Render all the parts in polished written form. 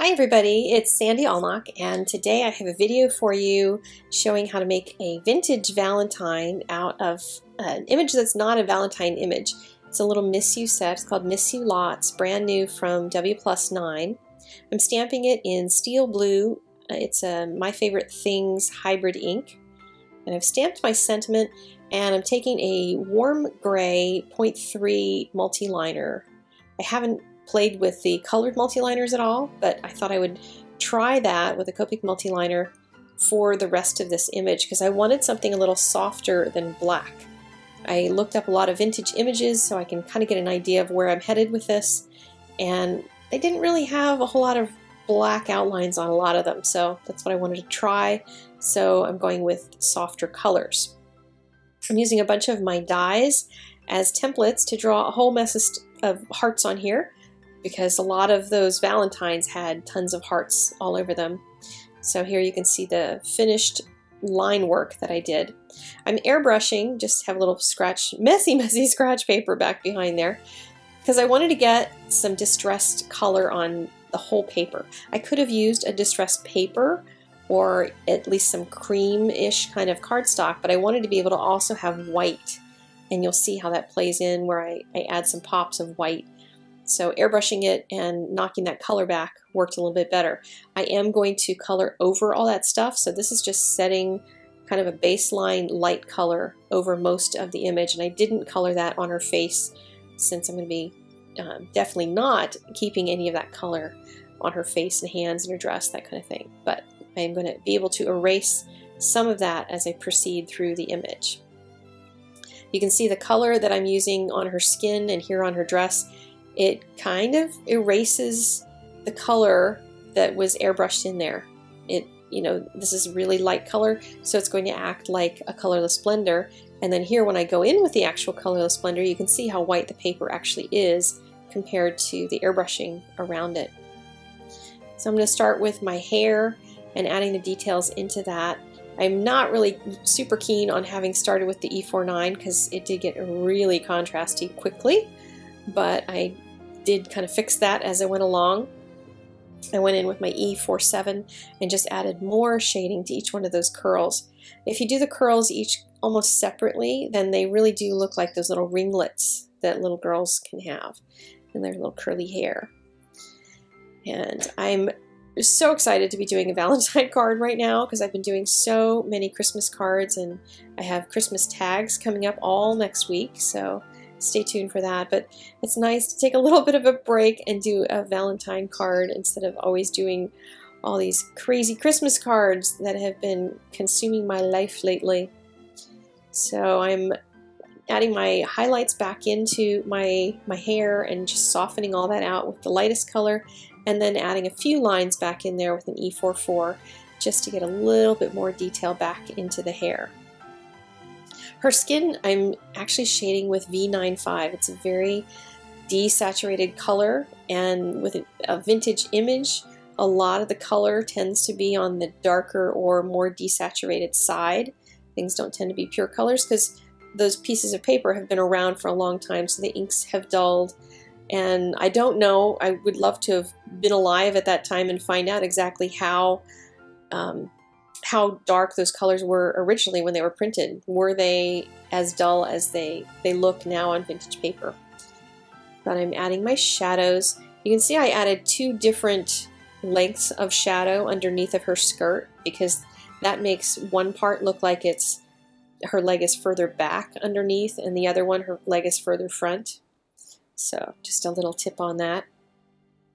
Hi everybody, it's Sandy Alnock, and today I have a video for you showing how to make a vintage Valentine out of an image that's not a Valentine image. It's a little Miss You set. It's called Miss You Lots, brand new from W+9. I'm stamping it in steel blue. It's My Favorite Things hybrid ink. And I've stamped my sentiment, and I'm taking a warm gray 0.3 multi-liner. I haven't played with the colored multi-liners at all, but I thought I would try that with a Copic multi-liner for the rest of this image because I wanted something a little softer than black. I looked up a lot of vintage images so I can kind of get an idea of where I'm headed with this, and they didn't really have a whole lot of black outlines on a lot of them, so that's what I wanted to try. So I'm going with softer colors. I'm using a bunch of my dies as templates to draw a whole mess of hearts on here, because a lot of those Valentines had tons of hearts all over them. So here you can see the finished line work that I did. I'm airbrushing, just have a little messy scratch paper back behind there, because I wanted to get some distressed color on the whole paper. I could have used a distressed paper or at least some cream-ish kind of cardstock, but I wanted to be able to also have white, and you'll see how that plays in where I add some pops of white. So airbrushing it and knocking that color back worked a little bit better. I am going to color over all that stuff, so this is just setting kind of a baseline light color over most of the image, and I didn't color that on her face since I'm going to be definitely not keeping any of that color on her face and hands and her dress, that kind of thing. But I am going to be able to erase some of that as I proceed through the image. You can see the color that I'm using on her skin and here on her dress. It kind of erases the color that was airbrushed in there. This is really light color, so it's going to act like a colorless blender. And then here, when I go in with the actual colorless blender, you can see how white the paper actually is compared to the airbrushing around it. So I'm going to start with my hair and adding the details into that. I'm not really super keen on having started with the E49 because it did get really contrasty quickly, but I did kind of fix that as I went along. I went in with my E47 and just added more shading to each one of those curls. If you do the curls each almost separately, then they really do look like those little ringlets that little girls can have in their little curly hair. And I'm so excited to be doing a Valentine card right now because I've been doing so many Christmas cards, and I have Christmas tags coming up all next week, so stay tuned for that. But it's nice to take a little bit of a break and do a Valentine card instead of always doing all these crazy Christmas cards that have been consuming my life lately. So I'm adding my highlights back into my hair and just softening all that out with the lightest color, and then adding a few lines back in there with an E44 just to get a little bit more detail back into the hair. Her skin, I'm actually shading with V95. It's a very desaturated color, and with a vintage image, a lot of the color tends to be on the darker or more desaturated side. Things don't tend to be pure colors because those pieces of paper have been around for a long time, so the inks have dulled. And I don't know, I would love to have been alive at that time and find out exactly how dark those colors were originally when they were printed. Were they as dull as they look now on vintage paper? But I'm adding my shadows. You can see I added two different lengths of shadow underneath of her skirt because that makes one part look like her leg is further back underneath, and the other one, her leg is further front. So just a little tip on that.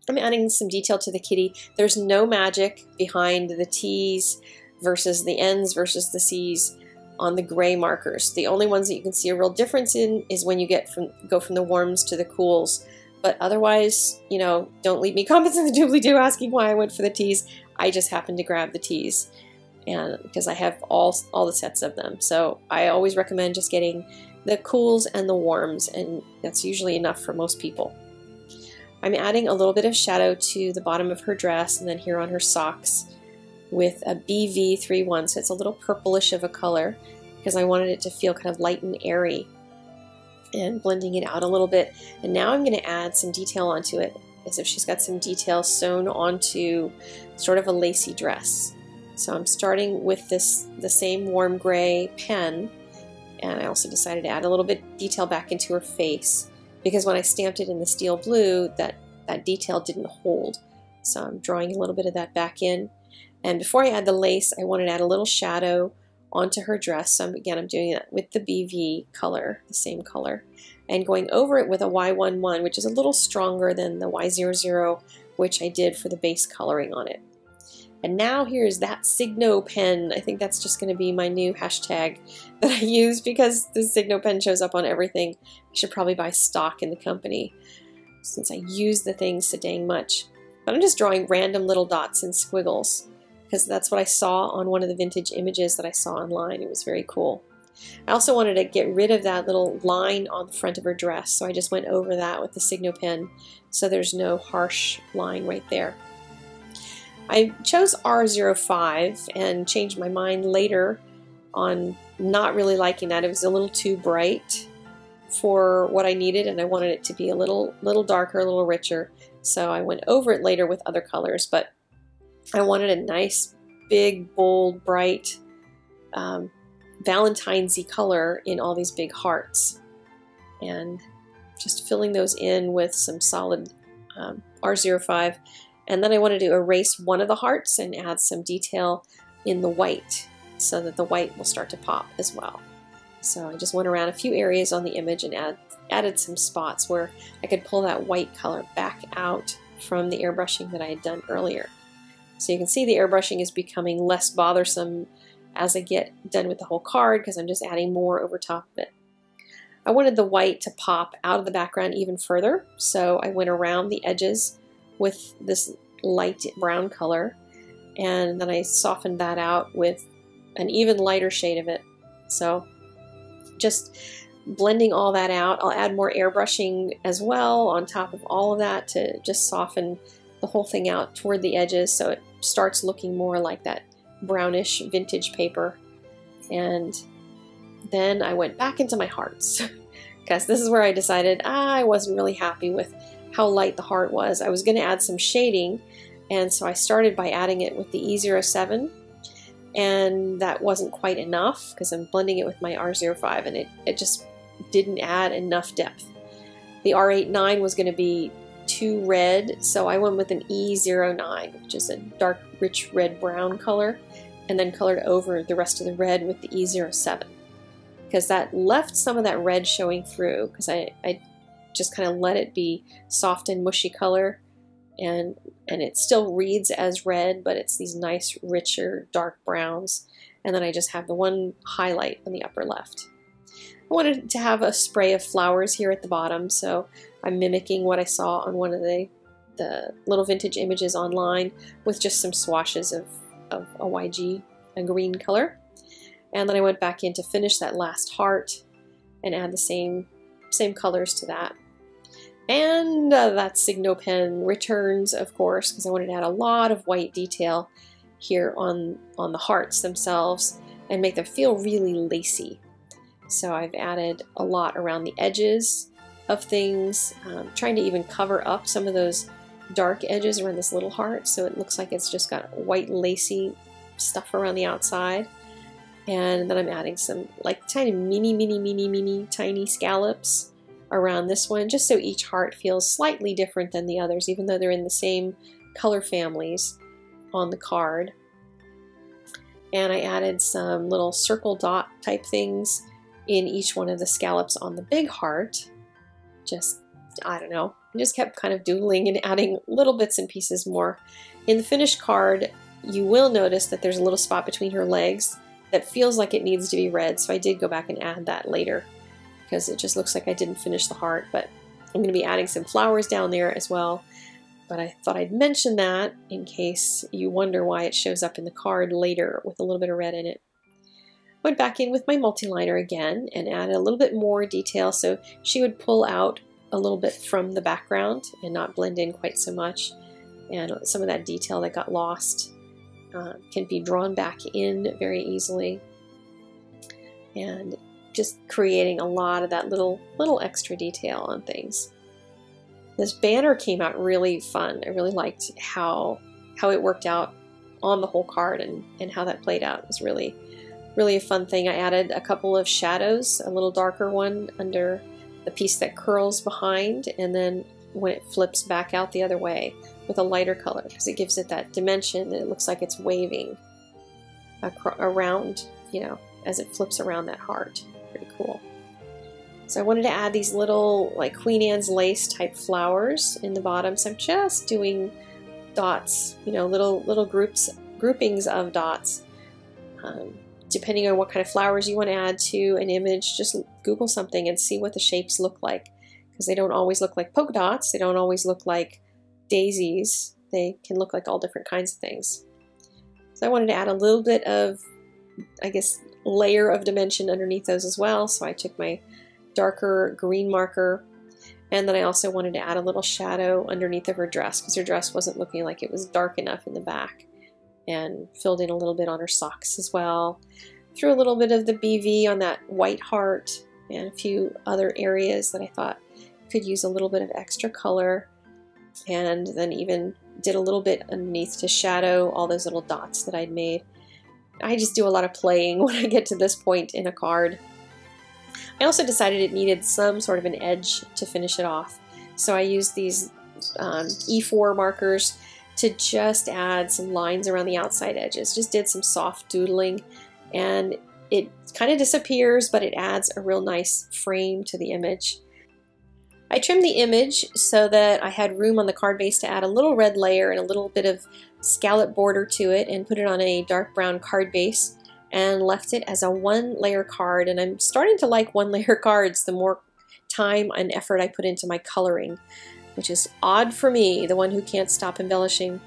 I'm adding some detail to the kitty. There's no magic behind the T's versus the N's versus the C's on the gray markers. The only ones that you can see a real difference in is when you go from the warms to the cools. But otherwise, don't leave me comments in the doobly-doo asking why I went for the T's. I just happened to grab the T's, and because I have all the sets of them. So I always recommend just getting the cools and the warms, and that's usually enough for most people. I'm adding a little bit of shadow to the bottom of her dress and then here on her socks with a BV31, so it's a little purplish of a color because I wanted it to feel kind of light and airy, and blending it out a little bit. And now I'm going to add some detail onto it. as if she's got some details sewn onto sort of a lacy dress. So I'm starting with the same warm gray pen, and I also decided to add a little bit detail back into her face, because when I stamped it in the steel blue, that detail didn't hold. So I'm drawing a little bit of that back in. And before I add the lace, I wanted to add a little shadow onto her dress. So again, I'm doing it with the BV color, the same color, and going over it with a Y11, which is a little stronger than the Y00, which I did for the base coloring on it. And now here's that Signo pen. I think that's just going to be my new hashtag that I use, because the Signo pen shows up on everything. I should probably buy stock in the company, since I use the thing so dang much. But I'm just drawing random little dots and squiggles, because that's what I saw on one of the vintage images that I saw online. It was very cool. I also wanted to get rid of that little line on the front of her dress, so I just went over that with the Signo pen, so there's no harsh line right there. I chose R05 and changed my mind later on not really liking that. It was a little too bright for what I needed, and I wanted it to be a little darker, a little richer. So I went over it later with other colors, but I wanted a nice, big, bold, bright Valentine's-y color in all these big hearts. And just filling those in with some solid R05. And then I wanted to erase one of the hearts and add some detail in the white, so that the white will start to pop as well. So I just went around a few areas on the image and added some spots where I could pull that white color back out from the airbrushing that I had done earlier. So you can see the airbrushing is becoming less bothersome as I get done with the whole card, because I'm just adding more over top of it. I wanted the white to pop out of the background even further, so I went around the edges with this light brown color, and then I softened that out with an even lighter shade of it. So just blending all that out. I'll add more airbrushing as well on top of all of that to just soften the whole thing out toward the edges, so it starts looking more like that brownish vintage paper. And then I went back into my hearts, because this is where I decided I wasn't really happy with how light the heart was. I was going to add some shading, and so I started by adding it with the E07, and that wasn't quite enough because I'm blending it with my R05, and it just didn't add enough depth. The R89 was going to be too red, so I went with an E09, which is a dark, rich red-brown color, and then colored over the rest of the red with the E07, because that left some of that red showing through, because I just kind of let it be soft and mushy color, and it still reads as red, but it's these nice, richer, dark browns. And then I just have the one highlight on the upper left. I wanted to have a spray of flowers here at the bottom, so I'm mimicking what I saw on one of the little vintage images online, with just some swashes of a YG, a green color. And then I went back in to finish that last heart and add the same colors to that. And that Signo pen returns, of course, because I wanted to add a lot of white detail here on the hearts themselves and make them feel really lacy. So I've added a lot around the edges of things, trying to even cover up some of those dark edges around this little heart, so it looks like it's just got white lacy stuff around the outside. And then I'm adding some like mini tiny scallops around this one, just so each heart feels slightly different than the others, even though they're in the same color families on the card. And I added some little circle dot type things in each one of the scallops on the big heart. Just, I don't know, I just kept kind of doodling and adding little bits and pieces more. In the finished card, you will notice that there's a little spot between her legs that feels like it needs to be red, so I did go back and add that later, because it just looks like I didn't finish the heart. But I'm going to be adding some flowers down there as well. But I thought I'd mention that in case you wonder why it shows up in the card later with a little bit of red in it. Went back in with my multi-liner again and added a little bit more detail, so she would pull out a little bit from the background and not blend in quite so much. And some of that detail that got lost can be drawn back in very easily. And just creating a lot of that little extra detail on things. This banner came out really fun. I really liked how it worked out on the whole card and how that played out. It was really a fun thing. I added a couple of shadows, a little darker one under the piece that curls behind, and then when it flips back out the other way with a lighter color, because it gives it that dimension that it looks like it's waving around, you know, as it flips around that heart. Pretty cool. So I wanted to add these little like Queen Anne's lace type flowers in the bottom. So I'm just doing dots, you know, little groupings of dots. Depending on what kind of flowers you want to add to an image, just Google something and see what the shapes look like, because they don't always look like polka dots. They don't always look like daisies. They can look like all different kinds of things. So I wanted to add a little bit of, I guess, layer of dimension underneath those as well. So I took my darker green marker, and then I also wanted to add a little shadow underneath of her dress, because her dress wasn't looking like it was dark enough in the back, and filled in a little bit on her socks as well. Threw a little bit of the BV on that white heart and a few other areas that I thought could use a little bit of extra color, and then even did a little bit underneath to shadow all those little dots that I'd made. I just do a lot of playing when I get to this point in a card. I also decided it needed some sort of an edge to finish it off, so I used these E4 markers to just add some lines around the outside edges. Just did some soft doodling, and it kind of disappears, but it adds a real nice frame to the image. I trimmed the image so that I had room on the card base to add a little red layer and a little bit of scallop border to it, and put it on a dark brown card base and left it as a 1-layer card. And I'm starting to like 1-layer cards the more time and effort I put into my coloring, which is odd for me, the one who can't stop embellishing.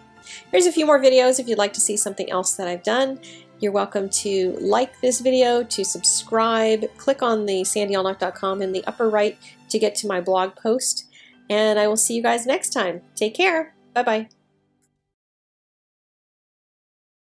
Here's a few more videos if you'd like to see something else that I've done. You're welcome to like this video, to subscribe, click on the sandyallnock.com in the upper right to get to my blog post, and I will see you guys next time. Take care. Bye-bye.